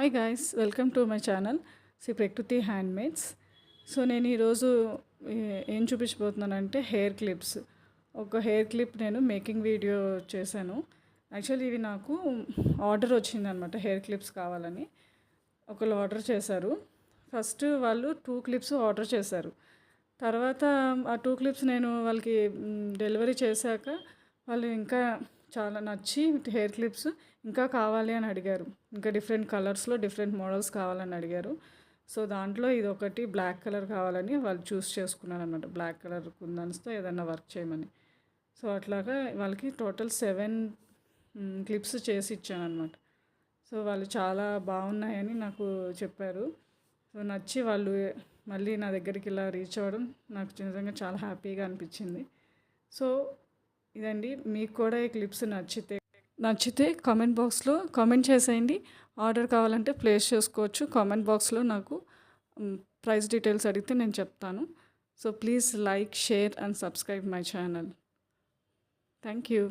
Hi guys, welcome to my channel ప్రకృతి handmades. So నేను ఈరోజు ఏం చూపించబోతున్నానంటే హెయిర్ క్లిప్స్. ఒక హెయిర్ క్లిప్ నేను మేకింగ్ వీడియో చేశాను. యాక్చువల్లీ ఇవి నాకు ఆర్డర్ వచ్చిందనమాట. హెయిర్ క్లిప్స్ కావాలని ఒకళ్ళు ఆర్డర్ చేశారు. ఫస్ట్ వాళ్ళు 2 క్లిప్స్ ఆర్డర్ చేశారు. తర్వాత ఆ 2 క్లిప్స్ నేను వాళ్ళకి డెలివరీ చేశాక వాళ్ళు ఇంకా చాలా నచ్చి హెయిర్ క్లిప్స్ ఇంకా కావాలి అని అడిగారు. ఇంకా డిఫరెంట్ కలర్స్లో డిఫరెంట్ మోడల్స్ కావాలని అడిగారు. సో దాంట్లో ఇది ఒకటి బ్లాక్ కలర్ కావాలని వాళ్ళు చూస్ చేసుకున్నారు అనమాట. బ్లాక్ కలర్ కుందన్స్తో ఏదైనా వర్క్ చేయమని. సో అట్లాగా వాళ్ళకి టోటల్ 7 క్లిప్స్ చేసి ఇచ్చాను అనమాట. సో వాళ్ళు చాలా బాగున్నాయని నాకు చెప్పారు. సో నచ్చి వాళ్ళు మళ్ళీ నా దగ్గరికి ఇలా రీచ్ అవ్వడం నాకు నిజంగా చాలా హ్యాపీగా అనిపించింది. సో ఇదండి, మీకు కూడా ఈ క్లిప్స్ నచ్చితే కామెంట్ బాక్స్లో కామెంట్ చేసేయండి. ఆర్డర్ కావాలంటే ప్లేస్ చేసుకోవచ్చు. కామెంట్ బాక్స్లో నాకు ప్రైస్ డీటెయిల్స్ అడిగితే నేను చెప్తాను. So please like, share and subscribe my channel. Thank you.